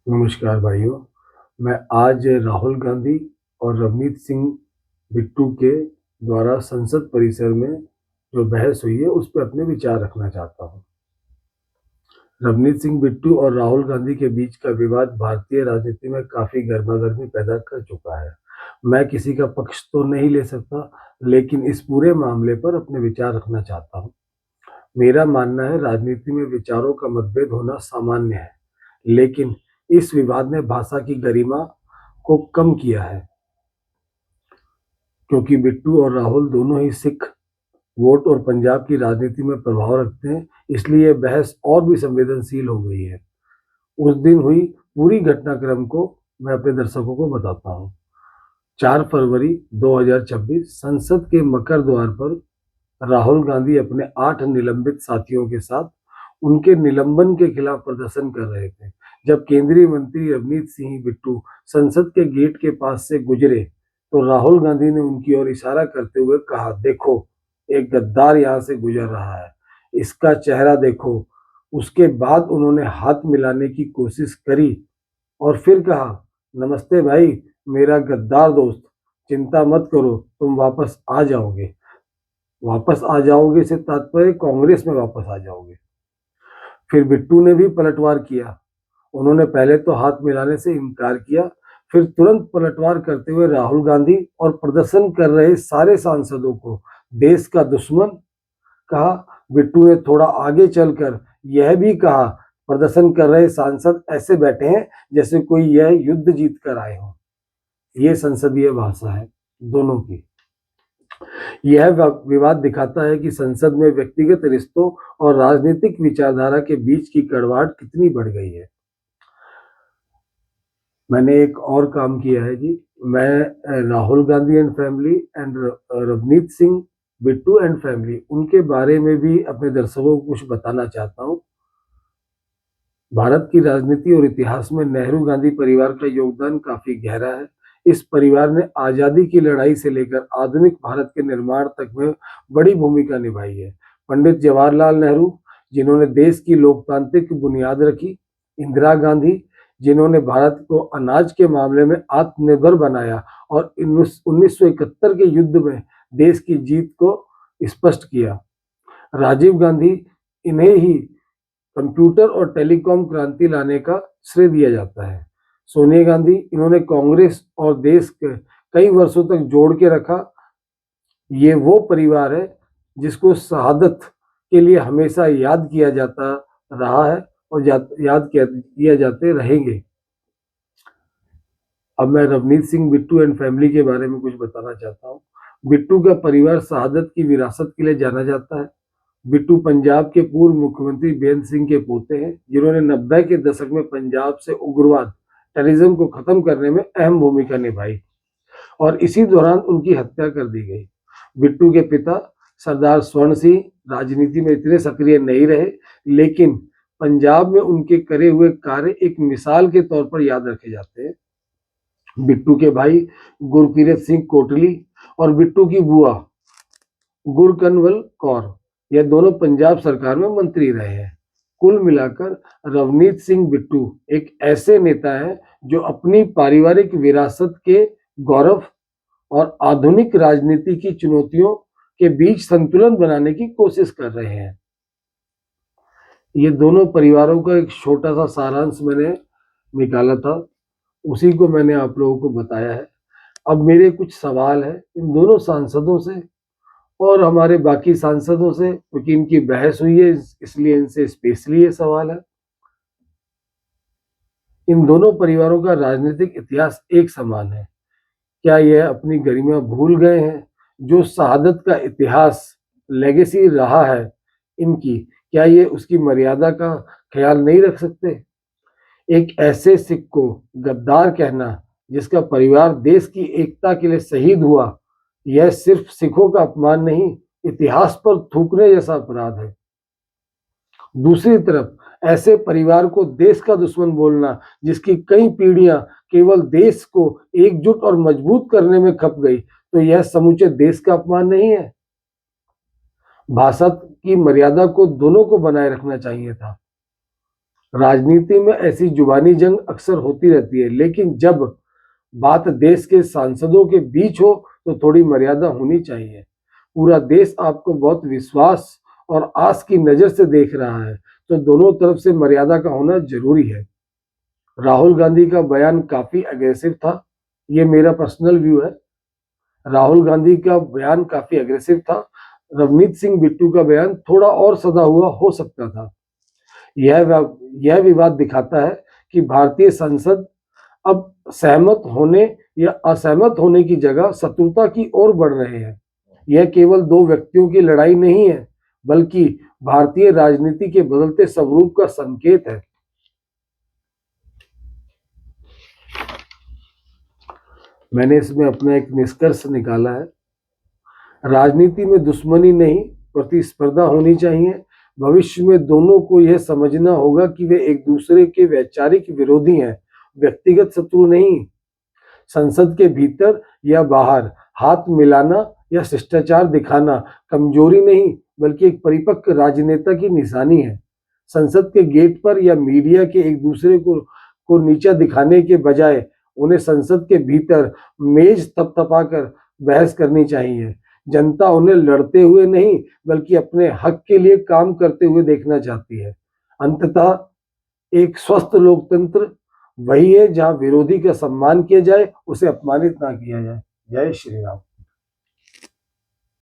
नमस्कार भाइयों। मैं आज राहुल गांधी और रवनीत सिंह बिट्टू के द्वारा संसद परिसर में जो बहस हुई है उस पर अपने विचार रखना चाहता हूँ। रवनीत सिंह बिट्टू और राहुल गांधी के बीच का विवाद भारतीय राजनीति में काफी गर्मागर्मी पैदा कर चुका है। मैं किसी का पक्ष तो नहीं ले सकता, लेकिन इस पूरे मामले पर अपने विचार रखना चाहता हूँ। मेरा मानना है राजनीति में विचारों का मतभेद होना सामान्य है, लेकिन इस विवाद ने भाषा की गरिमा को कम किया है। क्योंकि बिट्टू और राहुल दोनों ही सिख वोट और पंजाब की राजनीति में प्रभाव रखते हैं, इसलिए यह बहस और भी संवेदनशील हो गई है। उस दिन हुई पूरी घटनाक्रम को मैं अपने दर्शकों को बताता हूँ। 4 फरवरी 2026 संसद के मकर द्वार पर राहुल गांधी अपने 8 निलंबित साथियों के साथ उनके निलंबन के खिलाफ प्रदर्शन कर रहे थे। जब केंद्रीय मंत्री रवनीत सिंह बिट्टू संसद के गेट के पास से गुजरे तो राहुल गांधी ने उनकी ओर इशारा करते हुए कहा, देखो एक गद्दार यहाँ से गुजर रहा है, इसका चेहरा देखो। उसके बाद उन्होंने हाथ मिलाने की कोशिश करी और फिर कहा, नमस्ते भाई, मेरा गद्दार दोस्त, चिंता मत करो, तुम वापस आ जाओगे। वापस आ जाओगे से तात्पर्य कांग्रेस में वापस आ जाओगे। फिर बिट्टू ने भी पलटवार किया। उन्होंने पहले तो हाथ मिलाने से इनकार किया, फिर तुरंत पलटवार करते हुए राहुल गांधी और प्रदर्शन कर रहे सारे सांसदों को देश का दुश्मन कहा। बिट्टू ने थोड़ा आगे चलकर यह भी कहा, प्रदर्शन कर रहे सांसद ऐसे बैठे हैं जैसे कोई यह युद्ध जीत कर आए हों। ये संसदीय भाषा है दोनों की। यह विवाद दिखाता है कि संसद में व्यक्तिगत रिश्तों और राजनीतिक विचारधारा के बीच की कड़वाहट कितनी बढ़ गई है। मैंने एक और काम किया है जी। मैं Rahul Gandhi and family and Ravneet Singh Bittu and family, उनके बारे में भी अपने दर्शकों को कुछ बताना चाहता हूँ। भारत की राजनीति और इतिहास में नेहरू गांधी परिवार का योगदान काफी गहरा है। इस परिवार ने आजादी की लड़ाई से लेकर आधुनिक भारत के निर्माण तक में बड़ी भूमिका निभाई है। पंडित जवाहरलाल नेहरू, जिन्होंने देश की लोकतांत्रिक बुनियाद रखी। इंदिरा गांधी, जिन्होंने भारत को अनाज के मामले में आत्मनिर्भर बनाया और 1971 के युद्ध में देश की जीत को स्पष्ट किया। राजीव गांधी, इन्हें ही कंप्यूटर और टेलीकॉम क्रांति लाने का श्रेय दिया जाता है। सोनिया गांधी, इन्होंने कांग्रेस और देश के कई वर्षों तक जोड़ के रखा। ये वो परिवार है जिसको शहादत के लिए हमेशा याद किया जाता रहा है और याद किया जाते रहेंगे। अब मैं रवनीत सिंह बिट्टू एंड फैमिली के बारे में कुछ बताना चाहता हूँ। बिट्टू का परिवार शहादत की विरासत के लिए जाना जाता है। बिट्टू पंजाब के पूर्व मुख्यमंत्री बेअंत सिंह के पोते हैं, जिन्होंने 90 के दशक में पंजाब से उग्रवाद टेररिज्म को खत्म करने में अहम भूमिका निभाई और इसी दौरान उनकी हत्या कर दी गई। बिट्टू के पिता सरदार स्वर्ण सिंह राजनीति में इतने सक्रिय नहीं रहे, लेकिन पंजाब में उनके करे हुए कार्य एक मिसाल के तौर पर याद रखे जाते हैं। बिट्टू के भाई गुरकीरत सिंह कोटली और बिट्टू की बुआ गुरकनवल कौर, यह दोनों पंजाब सरकार में मंत्री रहे हैं। कुल मिलाकर रवनीत सिंह बिट्टू एक ऐसे नेता हैं जो अपनी पारिवारिक विरासत के गौरव और आधुनिक राजनीति की चुनौतियों के बीच संतुलन बनाने की कोशिश कर रहे हैं। ये दोनों परिवारों का एक छोटा सा सारांश मैंने निकाला था, उसी को मैंने आप लोगों को बताया है। अब मेरे कुछ सवाल है इन दोनों सांसदों से और हमारे बाकी सांसदों से, क्योंकि इनकी बहस हुई है इसलिए इनसे स्पेशली ये सवाल है। इन दोनों परिवारों का राजनीतिक इतिहास एक समान है। क्या यह अपनी गरिमा भूल गए हैं? जो शहादत का इतिहास लेगेसी रहा है इनकी, क्या ये उसकी मर्यादा का ख्याल नहीं रख सकते? एक ऐसे सिख को गद्दार कहना जिसका परिवार देश की एकता के लिए शहीद हुआ, यह सिर्फ सिखों का अपमान नहीं, इतिहास पर थूकने जैसा अपराध है। दूसरी तरफ ऐसे परिवार को देश का दुश्मन बोलना, जिसकी कई पीढ़ियां केवल देश को एकजुट और मजबूत करने में खप गई, तो यह समूचे देश का अपमान नहीं है? भाषा की मर्यादा को दोनों को बनाए रखना चाहिए था। राजनीति में ऐसी जुबानी जंग अक्सर होती रहती है, लेकिन जब बात देश के सांसदों के बीच हो तो थोड़ी मर्यादा होनी चाहिए। पूरा देश आपको बहुत विश्वास और आस की नज़र से देख रहा है, तो दोनों तरफ से मर्यादा का होना ज़रूरी है। राहुल गांधी का बयान काफ़ी अग्रेसिव था, ये मेरा पर्सनल व्यू है। राहुल गांधी का बयान काफ़ी अग्रेसिव था। रवनीत सिंह बिट्टू का बयान थोड़ा और सधा हुआ हो सकता था। यह विवाद दिखाता है कि भारतीय संसद अब सहमत होने या असहमत होने की जगह शत्रुता की ओर बढ़ रहे हैं। यह केवल दो व्यक्तियों की लड़ाई नहीं है, बल्कि भारतीय राजनीति के बदलते स्वरूप का संकेत है। मैंने इसमें अपना एक निष्कर्ष निकाला है। राजनीति में दुश्मनी नहीं, प्रतिस्पर्धा होनी चाहिए। भविष्य में दोनों को यह समझना होगा कि वे एक दूसरे के वैचारिक विरोधी हैं, व्यक्तिगत शत्रु नहीं। संसद के भीतर या बाहर हाथ मिलाना या शिष्टाचार दिखाना कमजोरी नहीं, बल्कि एक परिपक्व राजनेता की निशानी है। संसद के गेट पर या मीडिया के एक दूसरे को नीचा दिखाने के बजाय उन्हें संसद के भीतर मेज थपथपाकर बहस करनी चाहिए। जनता उन्हें लड़ते हुए नहीं, बल्कि अपने हक के लिए काम करते हुए देखना चाहती है। अंततः एक स्वस्थ लोकतंत्र वही है जहां विरोधी का सम्मान किया जाए, उसे अपमानित ना किया जाए। जय श्री राम।